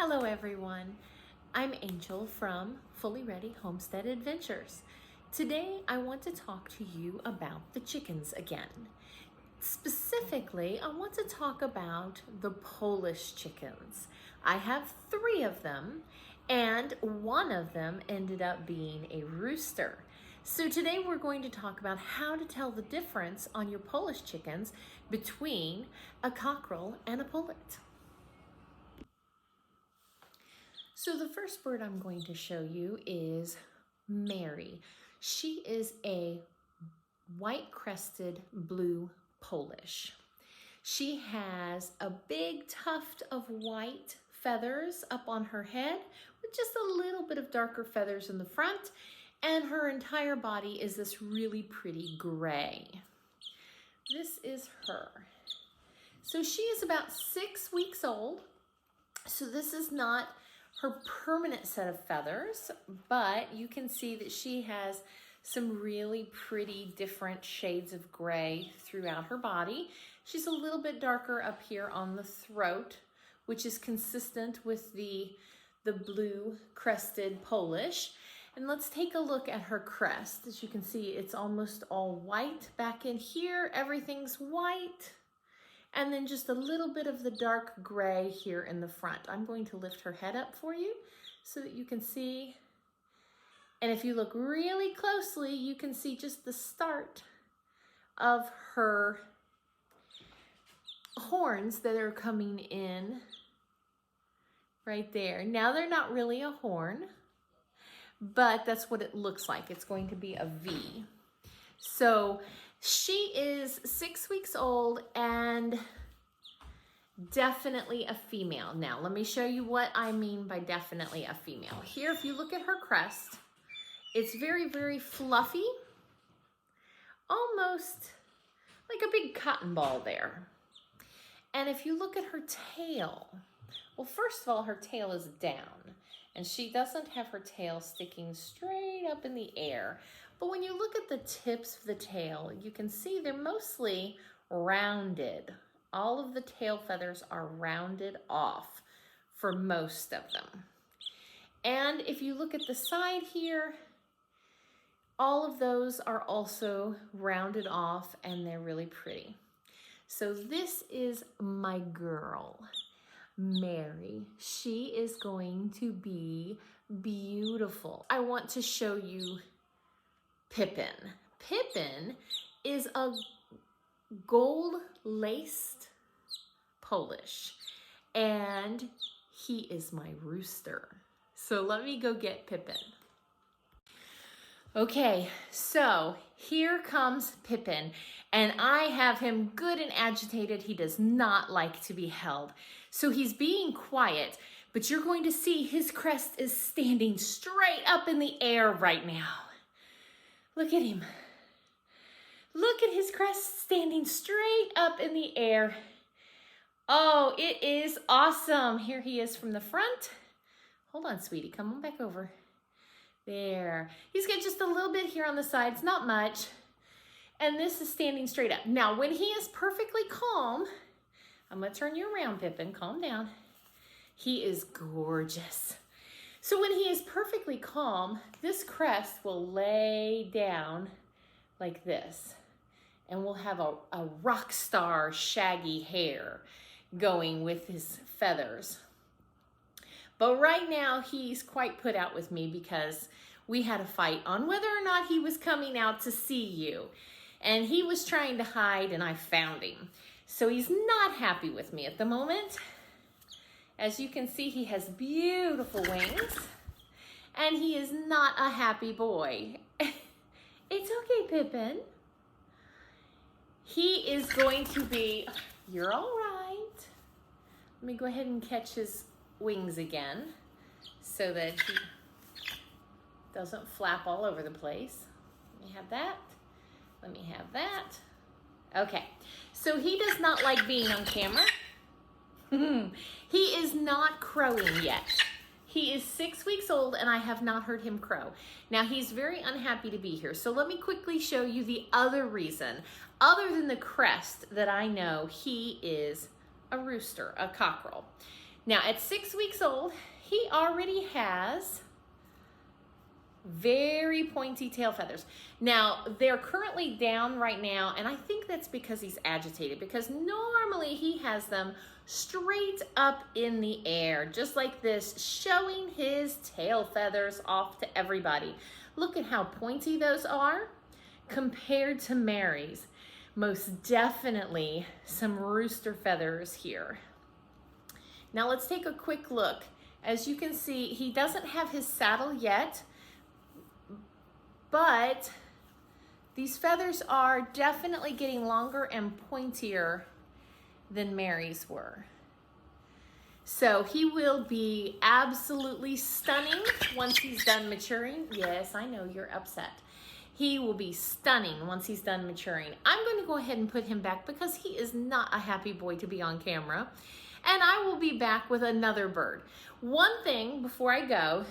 Hello everyone, I'm Angel from Fully Ready Homestead Adventures. Today I want to talk to you about the chickens again. Specifically, I want to talk about the Polish chickens. I have 3 of them and one of them ended up being a rooster. So today we're going to talk about how to tell the difference on your Polish chickens between a cockerel and a pullet. So the first bird I'm going to show you is Mary. She is a white-crested blue Polish. She has a big tuft of white feathers up on her head with just a little bit of darker feathers in the front, and her entire body is this really pretty gray. This is her. So she is about 6 weeks old. So this is not her permanent set of feathers, but you can see that she has some really pretty different shades of gray throughout her body. She's a little bit darker up here on the throat, which is consistent with the blue crested Polish. And let's take a look at her crest. As you can see, it's almost all white back in here. Everything's white. And then just a little bit of the dark gray here in the front. I'm going to lift her head up for you so that you can see. And if you look really closely, you can see just the start of her horns that are coming in right there. Now they're not really a horn, but that's what it looks like. It's going to be a V. So she is 6 weeks old and definitely a female. Now, let me show you what I mean by definitely a female. Here, if you look at her crest, it's very, very fluffy, almost like a big cotton ball there. And if you look at her tail, well, first of all, her tail is down, and she doesn't have her tail sticking straight up in the air. But when you look at the tips of the tail, you can see they're mostly rounded. All of the tail feathers are rounded off for most of them. And if you look at the side here, all of those are also rounded off and they're really pretty. So this is my girl, Mary. She is going to be beautiful. I want to show you Pippin. Pippin is a gold-laced Polish, and he is my rooster. So let me go get Pippin. Okay, so here comes Pippin, and I have him good and agitated. He does not like to be held. So he's being quiet, but you're going to see his crest is standing straight up in the air right now. Look at him. Look at his crest standing straight up in the air. Oh, it is awesome. Here he is from the front. Hold on, sweetie. Come on back over. There. He's got just a little bit here on the sides, not much. And this is standing straight up. Now, when he is perfectly calm, I'm going to turn you around, Pippin. Calm down. He is gorgeous. So when he is perfectly calm, this crest will lay down like this. And we'll have a rock star shaggy hair going with his feathers. But right now he's quite put out with me because we had a fight on whether or not he was coming out to see you. And he was trying to hide and I found him. So he's not happy with me at the moment. As you can see, he has beautiful wings and he is not a happy boy. It's okay, Pippin. He is going to be, you're all right. Let me go ahead and catch his wings again so that he doesn't flap all over the place. Let me have that. Let me have that. Okay, so he does not like being on camera. He is not crowing yet. He is 6 weeks old and I have not heard him crow. Now he's very unhappy to be here. So let me quickly show you the other reason, other than the crest, that I know he is a rooster, a cockerel. Now at 6 weeks old, he already has very pointy tail feathers. Now they're currently down right now, and I think that's because he's agitated, because normally he has them straight up in the air, just like this, showing his tail feathers off to everybody. Look at how pointy those are compared to Mary's. Most definitely some rooster feathers here. Now let's take a quick look. As you can see, he doesn't have his saddle yet, but these feathers are definitely getting longer and pointier than Mary's were. So he will be absolutely stunning once he's done maturing. Yes, I know you're upset. He will be stunning once he's done maturing. I'm going to go ahead and put him back because he is not a happy boy to be on camera. And I will be back with another bird. One thing before I go,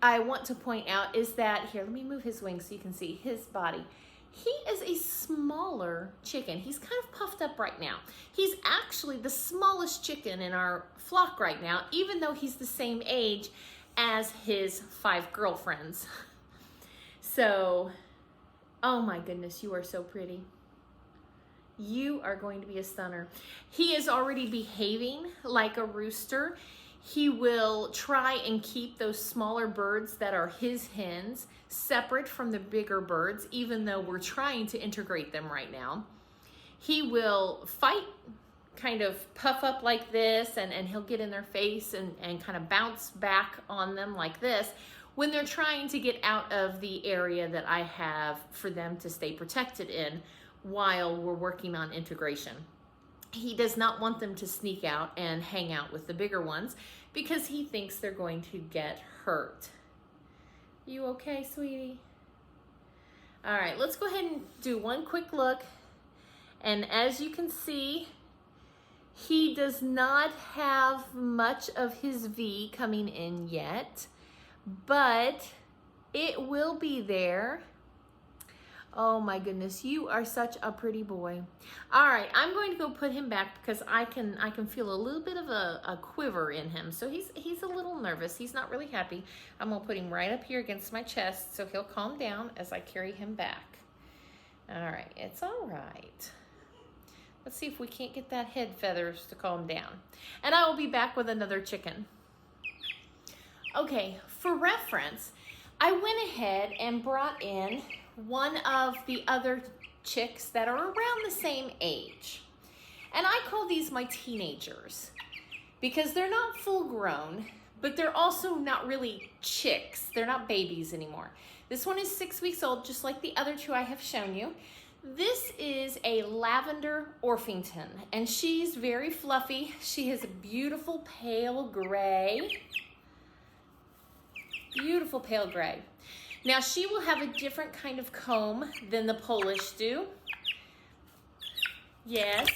I want to point out is that, here, let me move his wings so you can see his body. He is a smaller chicken. He's kind of puffed up right now. He's actually the smallest chicken in our flock right now, even though he's the same age as his 5 girlfriends. So, oh my goodness, you are so pretty. You are going to be a stunner. He is already behaving like a rooster. He will try and keep those smaller birds that are his hens separate from the bigger birds, even though we're trying to integrate them right now. He will fight, kind of puff up like this, and he'll get in their face and kind of bounce back on them like this when they're trying to get out of the area that I have for them to stay protected in while we're working on integration. He does not want them to sneak out and hang out with the bigger ones because he thinks they're going to get hurt. You okay, sweetie? All right, let's go ahead and do one quick look. And as you can see, he does not have much of his V coming in yet, but it will be there. Oh my goodness, you are such a pretty boy. All right, I'm going to go put him back because I can feel a little bit of a quiver in him. So he's a little nervous. He's not really happy. I'm gonna put him right up here against my chest so he'll calm down as I carry him back. All right, it's all right. Let's see if we can't get that head feathers to calm down. And I will be back with another chicken. Okay, for reference, I went ahead and brought in one of the other chicks that are around the same age. And I call these my teenagers because they're not full grown, but they're also not really chicks. They're not babies anymore. This one is 6 weeks old, just like the other 2 I have shown you. This is a Lavender Orphington, and she's very fluffy. She has a beautiful pale gray. Beautiful pale gray. Now she will have a different kind of comb than the Polish do. Yes.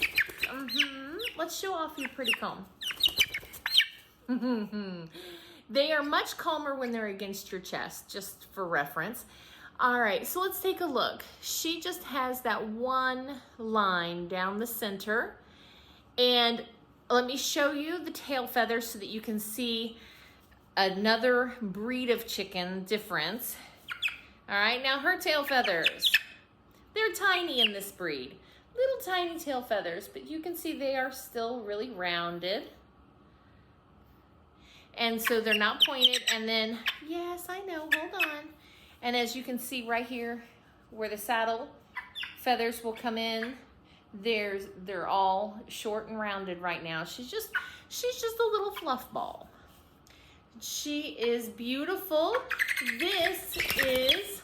Let's show off your pretty comb. They are much calmer when they're against your chest, just for reference. All right, so let's take a look. She just has that one line down the center. And let me show you the tail feathers so that you can see another breed of chicken difference. All right, now her tail feathers, they're tiny in this breed. Little tiny tail feathers, but you can see they are still really rounded. And so they're not pointed. And then, yes, I know, hold on. And as you can see right here where the saddle feathers will come in, they're all short and rounded right now. She's just a little fluff ball. She is beautiful. This is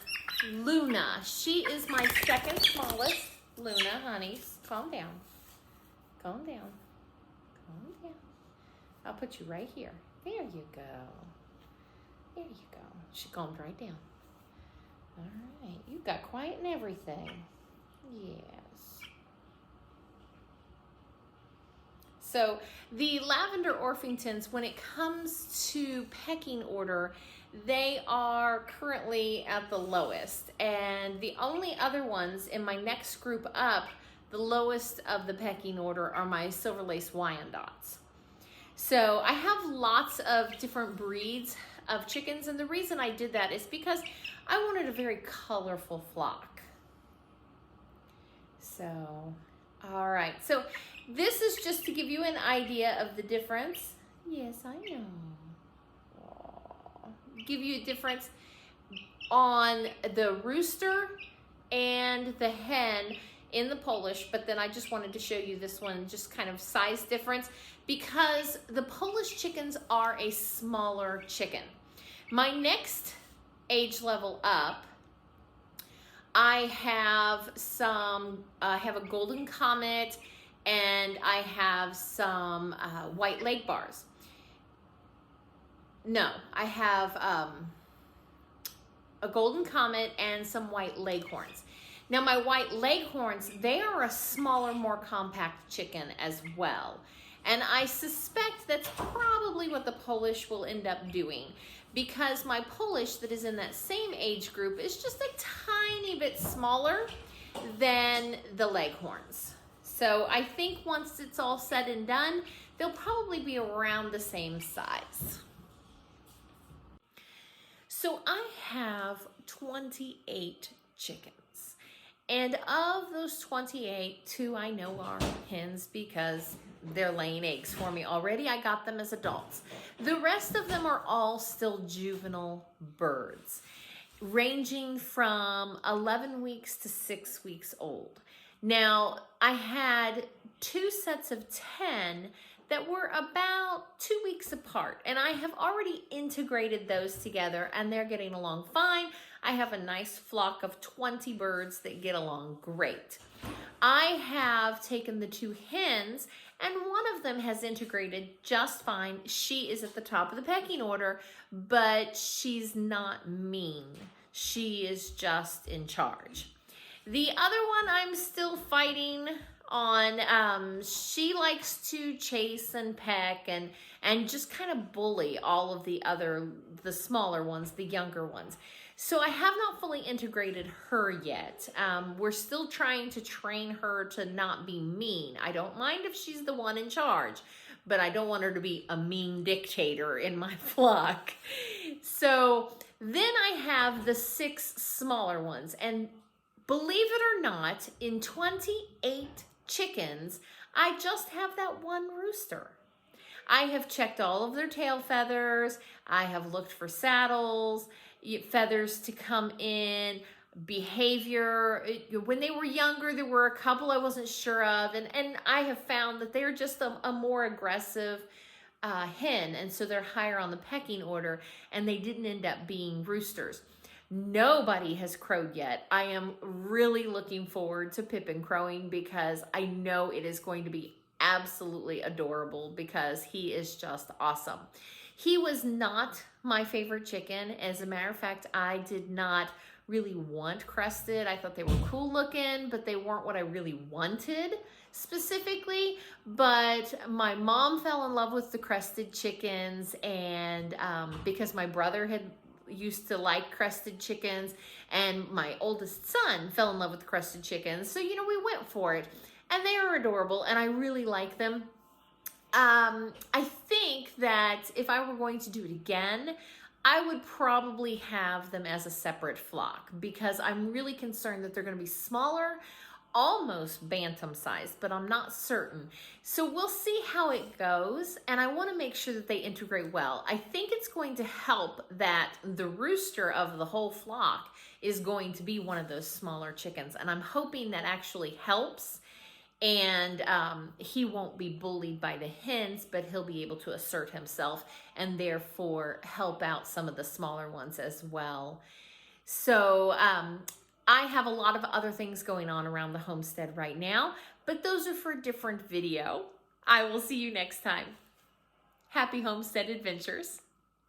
Luna. She is my second smallest. Luna, honey, calm down. Calm down. Calm down. I'll put you right here. There you go. There you go. She calmed right down. All right. You got quiet and everything. Yes. So the Lavender Orphingtons, when it comes to pecking order, they are currently at the lowest. And the only other ones in my next group up, the lowest of the pecking order, are my Silver Lace Wyandottes. So I have lots of different breeds of chickens, and the reason I did that is because I wanted a very colorful flock. So, all right. So this is just to give you an idea of the difference. Yes, I know. Aww. Give you a difference on the rooster and the hen in the Polish, but then I just wanted to show you this one, just kind of size difference, because the Polish chickens are a smaller chicken. My next age level up, I have a golden comet, and I have some white leg bars. No, I have a golden comet and some white leghorns. Now my white leghorns, they are a smaller, more compact chicken as well. And I suspect that's probably what the Polish will end up doing, because my Polish that is in that same age group is just a tiny bit smaller than the leghorns. So I think once it's all said and done, they'll probably be around the same size. So I have 28 chickens. And of those 28, 2 I know are hens because they're laying eggs for me already. I got them as adults. The rest of them are all still juvenile birds, ranging from 11 weeks to 6 weeks old. Now, I had 2 sets of 10 that were about 2 weeks apart, and I have already integrated those together, and they're getting along fine. I have a nice flock of 20 birds that get along great. I have taken the 2 hens, and one of them has integrated just fine. She is at the top of the pecking order, but she's not mean. She is just in charge. The other one I'm still fighting on. She likes to chase and peck and just kind of bully all of the smaller ones, the younger ones. So I have not fully integrated her yet. We're still trying to train her to not be mean. I don't mind if she's the one in charge, but I don't want her to be a mean dictator in my flock. So then I have the 6 smaller ones, and believe it or not, in 28 chickens, I just have that one rooster. I have checked all of their tail feathers. I have looked for saddles, feathers to come in, behavior. When they were younger, there were a couple I wasn't sure of, and I have found that they're just a more aggressive hen, and so they're higher on the pecking order, and they didn't end up being roosters. Nobody has crowed yet. I am really looking forward to Pippin crowing because I know it is going to be absolutely adorable because he is just awesome. He was not my favorite chicken. As a matter of fact, I did not really want crested. I thought they were cool looking, but they weren't what I really wanted specifically. But my mom fell in love with the crested chickens, and because my brother used to like crested chickens, and my oldest son fell in love with crested chickens. So, we went for it, and they are adorable, and I really like them. I think that if I were going to do it again, I would probably have them as a separate flock because I'm really concerned that they're going to be smaller, almost bantam sized, but I'm not certain. So we'll see how it goes, and I want to make sure that they integrate well. I think it's going to help that the rooster of the whole flock is going to be one of those smaller chickens, and I'm hoping that actually helps, and he won't be bullied by the hens, but he'll be able to assert himself and therefore help out some of the smaller ones as well. So I have a lot of other things going on around the homestead right now, but those are for a different video. I will see you next time. Happy homestead adventures.